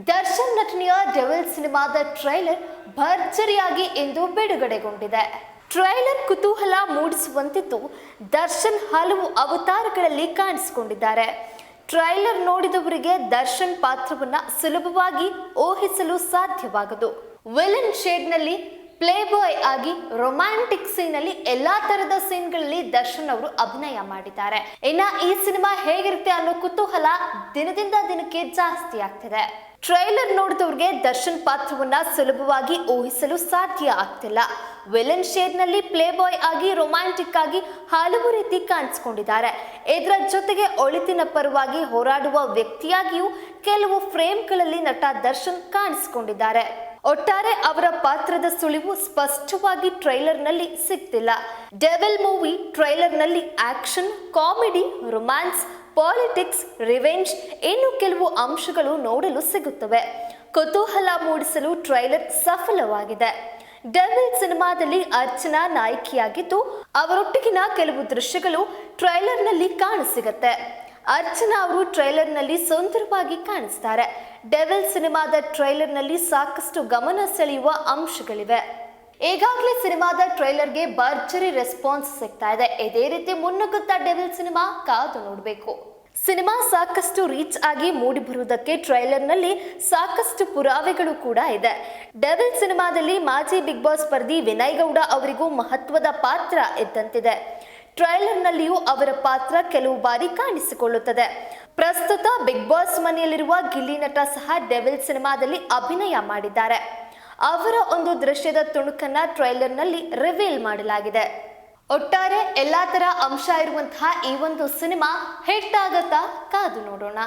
ದರ್ಶನ್ ನಟನೆಯ ಡೆವಿಲ್ ಸಿನಿಮಾದ ಟ್ರೈಲರ್ ಭರ್ಜರಿಯಾಗಿ ಇಂದು ಬಿಡುಗಡೆಗೊಂಡಿದೆ. ಟ್ರೈಲರ್ ಕುತೂಹಲ ಮೂಡಿಸುವಂತಿದ್ದು, ದರ್ಶನ್ ಹಲವು ಅವತಾರಗಳಲ್ಲಿ ಕಾಣಿಸಿಕೊಂಡಿದ್ದಾರೆ. ಟ್ರೈಲರ್ ನೋಡಿದವರಿಗೆ ದರ್ಶನ್ ಪಾತ್ರವನ್ನ ಸುಲಭವಾಗಿ ಊಹಿಸಲು ಸಾಧ್ಯವಾಗದು. ವಿಲನ್ ಶೇಡ್ನಲ್ಲಿ ಪ್ಲೇ ಬಾಯ್ ಆಗಿ ರೊಮ್ಯಾಂಟಿಕ್ ಸೀನ್ ಅಲ್ಲಿ ಎಲ್ಲಾ ತರದ ಸೀನ್ಗಳಲ್ಲಿ ದರ್ಶನ್ ಅವರು ಅಭಿನಯ ಮಾಡಿದ್ದಾರೆ. ಇನ್ನ ಈ ಸಿನಿಮಾ ಹೇಗಿರುತ್ತೆ ಅನ್ನೋ ಕುತೂಹಲ ದಿನದಿಂದ ದಿನಕ್ಕೆ ಜಾಸ್ತಿ ಆಗ್ತಿದೆ. ಟ್ರೈಲರ್ ನೋಡಿದವ್ರಿಗೆ ದರ್ಶನ್ ಪಾತ್ರವನ್ನ ಸುಲಭವಾಗಿ ಊಹಿಸಲು ಸಾಧ್ಯ ಆಗ್ತಿಲ್ಲ. ವಿಲನ್ ಶೇಡ್ ನಲ್ಲಿ ಪ್ಲೇ ಬಾಯ್ ಆಗಿ ರೊಮ್ಯಾಂಟಿಕ್ ಆಗಿ ಹಲವು ರೀತಿ ಕಾಣಿಸಿಕೊಂಡಿದ್ದಾರೆ. ಇದರ ಜೊತೆಗೆ ಒಳಿತಿನ ಪರವಾಗಿ ಹೋರಾಡುವ ವ್ಯಕ್ತಿಯಾಗಿಯೂ ಕೆಲವು ಫ್ರೇಮ್ಗಳಲ್ಲಿ ನಟ ದರ್ಶನ್ ಕಾಣಿಸಿಕೊಂಡಿದ್ದಾರೆ. ಒಟ್ಟಾರೆ ಅವರ ಪಾತ್ರದ ಸುಳಿವು ಸ್ಪಷ್ಟವಾಗಿ ಟ್ರೈಲರ್ ನಲ್ಲಿ ಸಿಗ್ತಿಲ್ಲ. ಡೆವಿಲ್ ಮೂವಿ ಟ್ರೈಲರ್ ನಲ್ಲಿ action, comedy, romance, politics, revenge ಇನ್ನು ಕೆಲವು ಅಂಶಗಳು ನೋಡಲು ಸಿಗುತ್ತವೆ. ಕುತೂಹಲ ಮೂಡಿಸಲು ಟ್ರೈಲರ್ ಸಫಲವಾಗಿದೆ. ಡೆವಿಲ್ ಸಿನಿಮಾದಲ್ಲಿ ಅರ್ಚನಾ ನಾಯಕಿಯಾಗಿದ್ದು, ಅವರೊಟ್ಟಿಗಿನ ಕೆಲವು ದೃಶ್ಯಗಳು ಟ್ರೈಲರ್ ನಲ್ಲಿ ಕಾಣಸಿಗತ್ತೆ. ಅರ್ಚನಾ ಅವರು ಟ್ರೈಲರ್ ನಲ್ಲಿ ಸುಂದರವಾಗಿ ಕಾಣಿಸ್ತಾರೆ. ಡೆವಿಲ್ ಸಿನಿಮಾದ ಟ್ರೈಲರ್ ನಲ್ಲಿ ಸಾಕಷ್ಟು ಗಮನ ಸೆಳೆಯುವ ಅಂಶಗಳಿವೆ. ಈಗಾಗಲೇ ಸಿನಿಮಾದ ಟ್ರೈಲರ್ಗೆ ಭರ್ಜರಿ ರೆಸ್ಪಾನ್ಸ್ ಸಿಗ್ತಾ ಇದೆ. ಇದೇ ರೀತಿ ಮುನ್ನುಗ್ಗುತ್ತಾ ಡೆವಿಲ್ ಸಿನಿಮಾ ಕಾದು ನೋಡಬೇಕು. ಸಿನಿಮಾ ಸಾಕಷ್ಟು ರೀಚ್ ಆಗಿ ಮೂಡಿ ಬರುವುದಕ್ಕೆ ಟ್ರೈಲರ್ ನಲ್ಲಿ ಸಾಕಷ್ಟು ಪುರಾವೆಗಳು ಕೂಡ ಇದೆ. ಡೆವಿಲ್ ಸಿನಿಮಾದಲ್ಲಿ ಮಾಜಿ ಬಿಗ್ ಬಾಸ್ ಸ್ಪರ್ಧಿ ವಿನಯ್ ಗೌಡ ಅವರಿಗೂ ಮಹತ್ವದ ಪಾತ್ರ ಇದ್ದಂತಿದೆ. ಟ್ರೈಲರ್ ನಲ್ಲಿಯೂ ಅವರ ಪಾತ್ರ ಕೆಲವು ಬಾರಿ ಕಾಣಿಸಿಕೊಳ್ಳುತ್ತದೆ. ಪ್ರಸ್ತುತ ಬಿಗ್ ಬಾಸ್ ಮನೆಯಲ್ಲಿರುವ ಗಿಲ್ಲಿ ನಟ ಸಹ ಡೆವಿಲ್ ಸಿನಿಮಾದಲ್ಲಿ ಅಭಿನಯ ಮಾಡಿದ್ದಾರೆ. ಅವರ ಒಂದು ದೃಶ್ಯದ ತುಣುಕನ್ನ ಟ್ರೈಲರ್ ನಲ್ಲಿ ರಿವೀಲ್ ಮಾಡಲಾಗಿದೆ. ಒಟ್ಟಾರೆ ಎಲ್ಲಾ ತರ ಅಂಶ ಇರುವಂತಹ ಈ ಒಂದು ಸಿನಿಮಾ ಹಿಟ್ ಆಗತ್ತಾ ಕಾದು ನೋಡೋಣ.